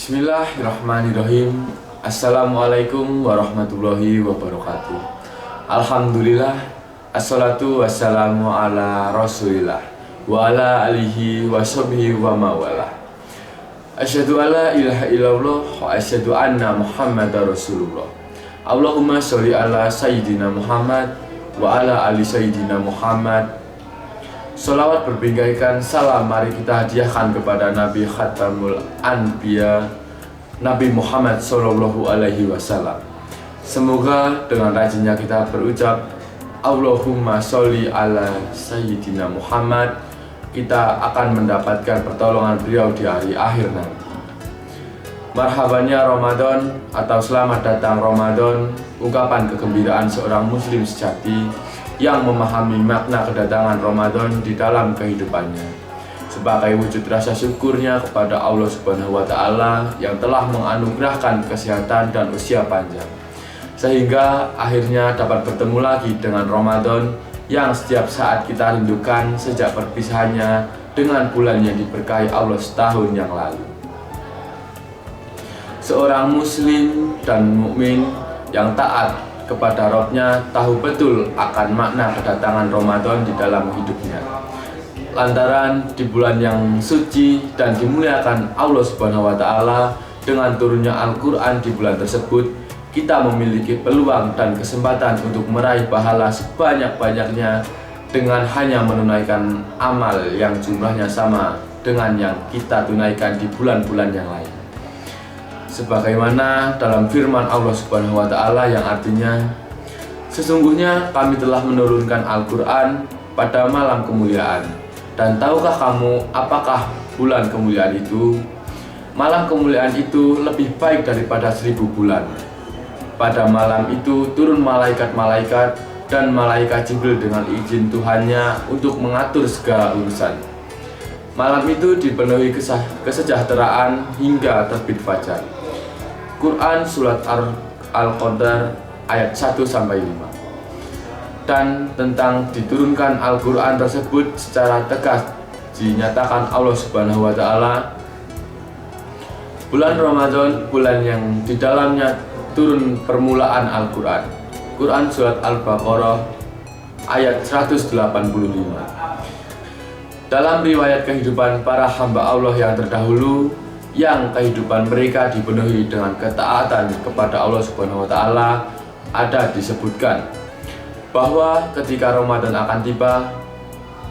Bismillahirrahmanirrahim. Assalamualaikum warahmatullahi wabarakatuh. Alhamdulillah, assalatu wassalamu ala rasulillah wa ala alihi wa sahbihi wa mawalah. Asyhadu alla ilaha illallah wa asyhadu anna muhammadar rasulullah. Allahumma sholli ala sayyidina Muhammad wa ala ali sayyidina Muhammad. Sholawat berbingkaikan salam mari kita hadiahkan kepada Nabi Khatamul Anbiya, Nabi Muhammad Sallallahu Alaihi Wasallam. Semoga dengan rajinnya kita berucap Allahumma sholli ala Sayyidina Muhammad, kita akan mendapatkan pertolongan beliau di hari akhir nanti. Marhabannya Ramadan atau selamat datang Ramadan, ungkapan kegembiraan seorang muslim sejati yang memahami makna kedatangan Ramadan di dalam kehidupannya sebagai wujud rasa syukurnya kepada Allah Subhanahu wa Ta'ala yang telah menganugerahkan kesehatan dan usia panjang, sehingga akhirnya dapat bertemu lagi dengan Ramadan yang setiap saat kita rindukan sejak perpisahannya dengan bulan yang diberkahi Allah setahun yang lalu. Seorang muslim dan mukmin yang taat kepada Robnya tahu betul akan makna kedatangan Ramadan di dalam hidupnya. Lantaran di bulan yang suci dan dimuliakan Allah Subhanahu wa Ta'ala dengan turunnya Al-Quran di bulan tersebut, kita memiliki peluang dan kesempatan untuk meraih pahala sebanyak-banyaknya dengan hanya menunaikan amal yang jumlahnya sama dengan yang kita tunaikan di bulan-bulan yang lain. Sebagaimana dalam firman Allah Subhanahu wa Ta'ala yang artinya, sesungguhnya kami telah menurunkan Al-Quran pada malam kemuliaan. Dan tahukah kamu apakah bulan kemuliaan itu? Malam kemuliaan itu lebih baik daripada 1000 bulan. Pada malam itu turun malaikat-malaikat dan malaikat Jibril dengan izin Tuhannya untuk mengatur segala urusan. Malam itu dipenuhi kesejahteraan hingga terbit fajar. Quran Surat Al-Qadar ayat 1-5. Dan tentang diturunkan Al-Quran tersebut secara tegas dinyatakan Allah Subhanahu wa Ta'ala, bulan Ramadan, bulan yang di dalamnya turun permulaan Al-Quran. Quran Surat Al-Baqarah ayat 185. Dalam riwayat kehidupan para hamba Allah yang terdahulu, yang kehidupan mereka dipenuhi dengan ketaatan kepada Allah Subhanahu wa Ta'ala, ada disebutkan bahwa ketika Ramadan akan tiba,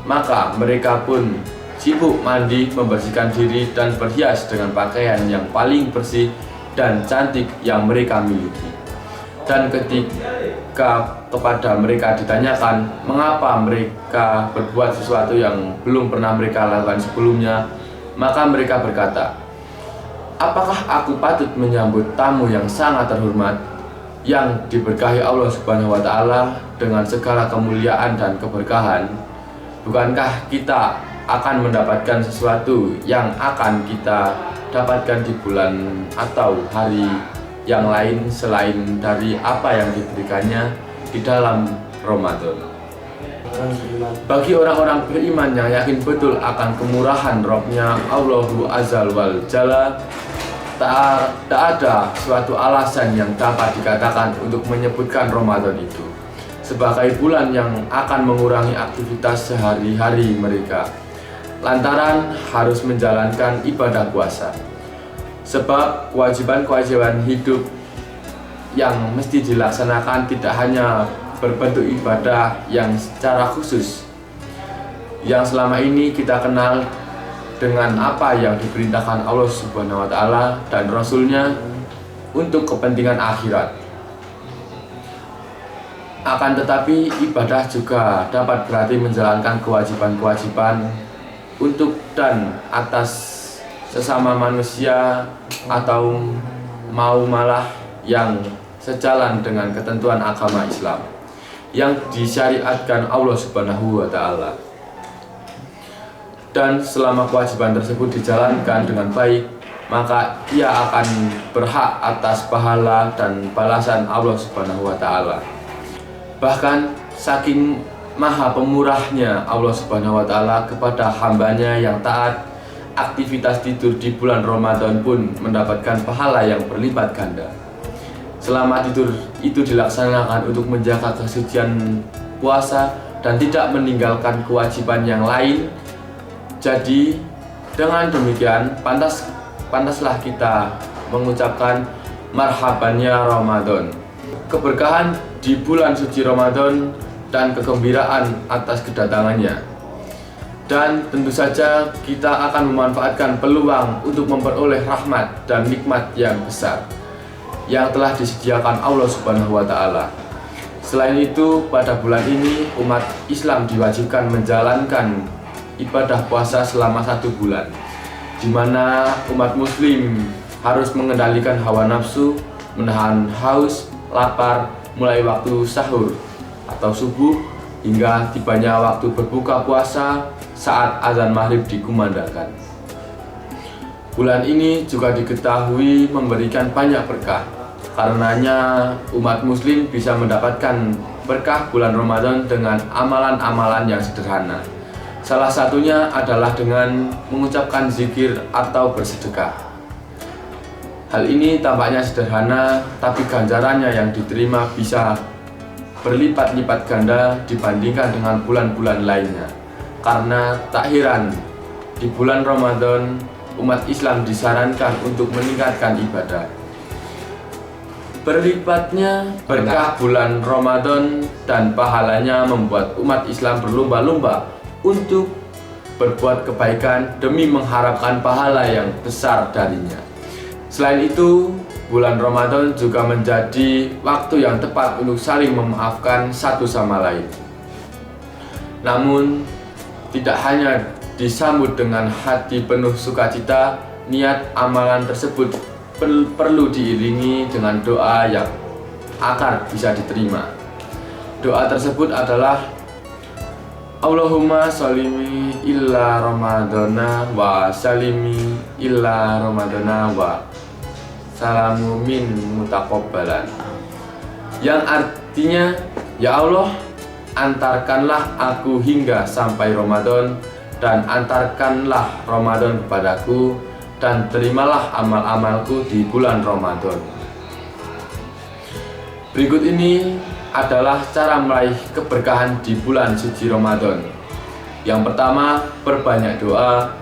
maka mereka pun sibuk mandi, membersihkan diri dan berhias dengan pakaian yang paling bersih dan cantik yang mereka miliki. Dan ketika kepada mereka ditanyakan mengapa mereka berbuat sesuatu yang belum pernah mereka lakukan sebelumnya, maka mereka berkata, apakah aku patut menyambut tamu yang sangat terhormat yang diberkahi Allah Subhanahu wa Ta'ala dengan segala kemuliaan dan keberkahan? Bukankah kita akan mendapatkan sesuatu yang akan kita dapatkan di bulan atau hari yang lain selain dari apa yang diberikannya di dalam Ramadan? Bagi orang-orang beriman yang yakin betul akan kemurahan Robnya Allahu Azza wal Jalla, tak ada suatu alasan yang dapat dikatakan untuk menyebutkan Ramadan itu sebagai bulan yang akan mengurangi aktivitas sehari-hari mereka, lantaran harus menjalankan ibadah puasa. Sebab kewajiban-kewajiban hidup yang mesti dilaksanakan tidak hanya berbentuk ibadah yang secara khusus yang selama ini kita kenal dengan apa yang diperintahkan Allah Subhanahu wa Ta'ala dan Rasul-Nya untuk kepentingan akhirat. Akan tetapi ibadah juga dapat berarti menjalankan kewajiban-kewajiban untuk dan atas sesama manusia atau mau malah yang sejalan dengan ketentuan agama Islam yang disyariatkan Allah Subhanahu wa Ta'ala. Dan selama kewajiban tersebut dijalankan dengan baik, maka ia akan berhak atas pahala dan balasan Allah Subhanahu wa Ta'ala. Bahkan saking maha pemurahnya Allah Subhanahu wa Ta'ala kepada hambanya yang taat, aktivitas tidur di bulan Ramadan pun mendapatkan pahala yang berlipat ganda. Selama tidur itu dilaksanakan untuk menjaga kesucian puasa dan tidak meninggalkan kewajiban yang lain. Jadi dengan demikian pantaslah kita mengucapkan marhabannya Ramadan, keberkahan di bulan suci Ramadan dan kegembiraan atas kedatangannya. Dan tentu saja kita akan memanfaatkan peluang untuk memperoleh rahmat dan nikmat yang besar yang telah disediakan Allah Subhanahu wa Ta'ala. Selain itu, pada bulan ini umat Islam diwajibkan menjalankan ibadah puasa selama 1 bulan, di mana umat muslim harus mengendalikan hawa nafsu, menahan haus, lapar mulai waktu sahur atau subuh hingga tibanya waktu berbuka puasa saat azan maghrib dikumandangkan. Bulan ini juga diketahui memberikan banyak berkah. Karenanya umat muslim bisa mendapatkan berkah bulan Ramadan dengan amalan-amalan yang sederhana. Salah satunya adalah dengan mengucapkan zikir atau bersedekah. Hal ini tampaknya sederhana, tapi ganjarannya yang diterima bisa berlipat-lipat ganda dibandingkan dengan bulan-bulan lainnya. Karena tak heran, di bulan Ramadan umat Islam disarankan untuk meningkatkan ibadah. Berlipatnya berkah bulan Ramadan dan pahalanya membuat umat Islam berlomba-lomba untuk berbuat kebaikan demi mengharapkan pahala yang besar darinya. Selain itu, bulan Ramadan juga menjadi waktu yang tepat untuk saling memaafkan satu sama lain. Namun, tidak hanya disambut dengan hati penuh sukacita, niat amalan tersebut perlu diiringi dengan doa yang agar bisa diterima. Doa tersebut adalah Allahumma sholli illa Ramadana wa salimi illa Ramadana wa salamu min mutaqabbalan, yang artinya, ya Allah, antarkanlah aku hingga sampai Ramadan dan antarkanlah Ramadan kepadaku dan terimalah amal-amalku di bulan Ramadan. Berikut ini adalah cara meraih keberkahan di bulan suci Ramadan. Yang pertama, perbanyak doa.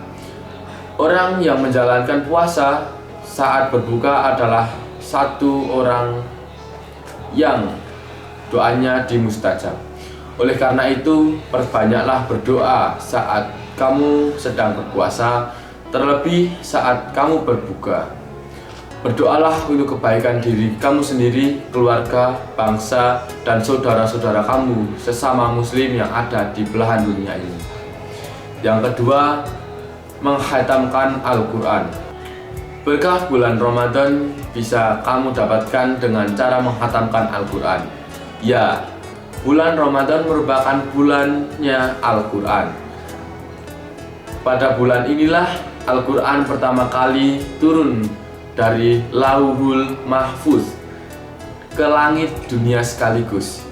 Orang yang menjalankan puasa saat berbuka adalah satu orang yang doanya dimustajab. Oleh karena itu, perbanyaklah berdoa saat kamu sedang berpuasa, terlebih saat kamu berbuka. Berdoalah untuk kebaikan diri kamu sendiri, keluarga, bangsa, dan saudara-saudara kamu sesama muslim yang ada di belahan dunia ini. Yang kedua, menghatamkan Al-Quran. Berkah bulan Ramadan bisa kamu dapatkan dengan cara menghatamkan Al-Quran. Ya, bulan Ramadan merupakan bulannya Al-Quran. Pada bulan inilah Al-Quran pertama kali turun dari Lauhul Mahfuz ke langit dunia sekaligus.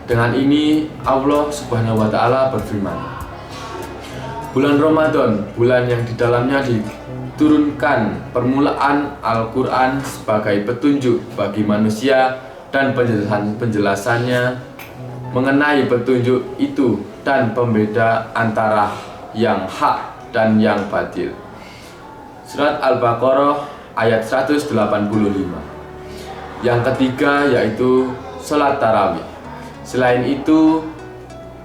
Dengan ini Allah Subhanahu wa Ta'ala berfirman, bulan Ramadan, bulan yang di dalamnya diturunkan permulaan Al-Quran sebagai petunjuk bagi manusia dan penjelasannya mengenai petunjuk itu dan pembeda antara yang hak dan yang batil. Surat Al-Baqarah ayat 185. Yang ketiga yaitu sholat tarawih. Selain itu,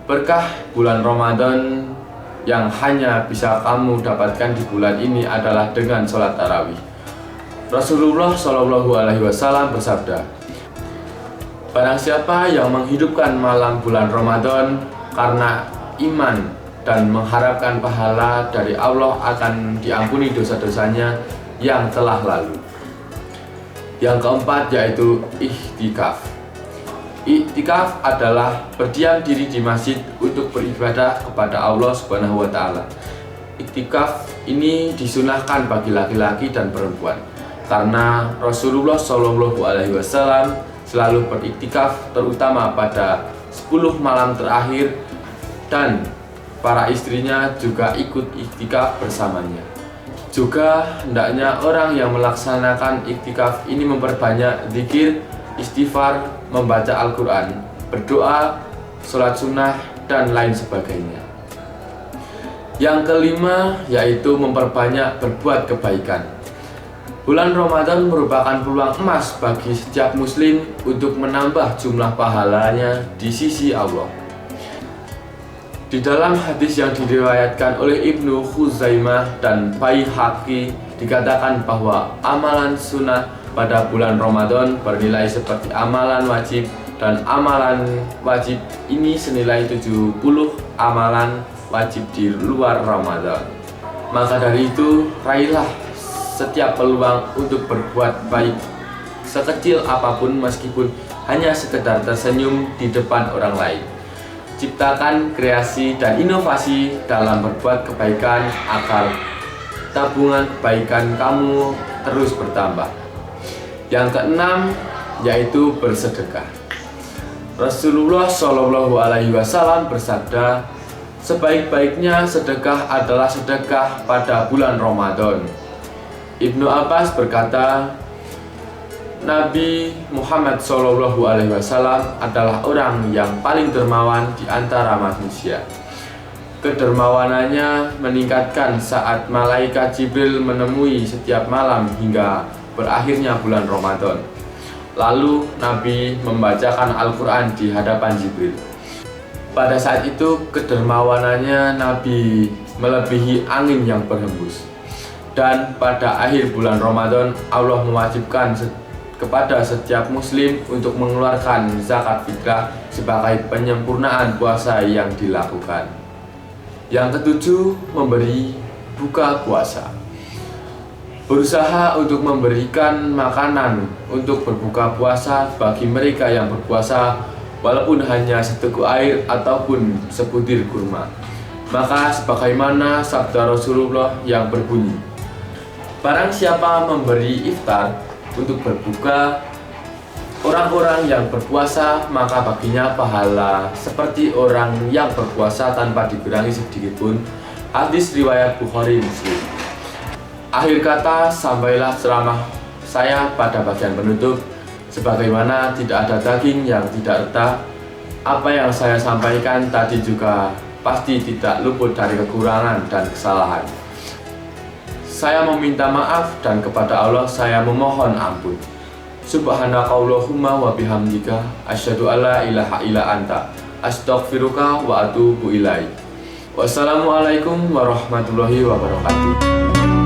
berkah bulan Ramadan yang hanya bisa kamu dapatkan di bulan ini adalah dengan sholat tarawih. Rasulullah Shallallahu Alaihi Wasallam bersabda, barang siapa yang menghidupkan malam bulan Ramadan karena iman dan mengharapkan pahala dari Allah, akan diampuni dosa-dosanya yang telah lalu. Yang keempat yaitu iktikaf. Iktikaf adalah berdiam diri di masjid untuk beribadah kepada Allah Subhanahu wa Ta'ala. Iktikaf ini disunahkan bagi laki-laki dan perempuan karena Rasulullah Shallallahu Alaihi Wasallam selalu beriktikaf, terutama pada 10 malam terakhir, dan para istrinya juga ikut iktikaf bersamanya. Juga hendaknya orang yang melaksanakan iktikaf ini memperbanyak zikir, istighfar, membaca Al-Quran, berdoa, sholat sunnah, dan lain sebagainya. Yang kelima yaitu memperbanyak berbuat kebaikan. Bulan Ramadan merupakan peluang emas bagi setiap muslim untuk menambah jumlah pahalanya di sisi Allah. Di dalam hadis yang diriwayatkan oleh Ibnu Khuzaimah dan Baihaqi dikatakan bahwa amalan sunnah pada bulan Ramadan bernilai seperti amalan wajib, dan amalan wajib ini senilai 70 amalan wajib di luar Ramadan. Maka dari itu, raihlah setiap peluang untuk berbuat baik sekecil apapun, meskipun hanya sekedar tersenyum di depan orang lain. Ciptakan kreasi dan inovasi dalam berbuat kebaikan agar tabungan kebaikan kamu terus bertambah. Yang keenam yaitu bersedekah. Rasulullah Shallallahu Alaihi Wasallam bersabda, sebaik-baiknya sedekah adalah sedekah pada bulan Ramadan. Ibnu Abbas berkata, Nabi Muhammad SAW adalah orang yang paling dermawan di antara manusia. Kedermawanannya meningkatkan saat malaikat Jibril menemui setiap malam hingga berakhirnya bulan Ramadan. Lalu Nabi membacakan Al-Quran di hadapan Jibril. Pada saat itu kedermawanannya Nabi melebihi angin yang berhembus. Dan pada akhir bulan Ramadan Allah mewajibkan kepada setiap muslim untuk mengeluarkan zakat fitrah sebagai penyempurnaan puasa yang dilakukan. Yang ketujuh, memberi buka puasa. Berusaha untuk memberikan makanan untuk berbuka puasa bagi mereka yang berpuasa, walaupun hanya seteguk air ataupun sebutir kurma. Maka sebagaimana sabda Rasulullah yang berbunyi, barang siapa memberi iftar untuk berbuka orang-orang yang berpuasa, maka baginya pahala seperti orang yang berpuasa tanpa dikurangi sedikit pun. Hadis riwayat Bukhari Muslim. Akhir kata, sampailah ceramah saya pada bagian penutup. Sebagaimana tidak ada daging yang tidak retak, apa yang saya sampaikan tadi juga pasti tidak luput dari kekurangan dan kesalahan. Saya meminta maaf dan kepada Allah saya memohon ampun. Subhanakallahumma wa bihamdika asyhadu alla ilaha illa anta astaghfiruka wa atubu ilaik. Wassalamualaikum warahmatullahi wabarakatuh.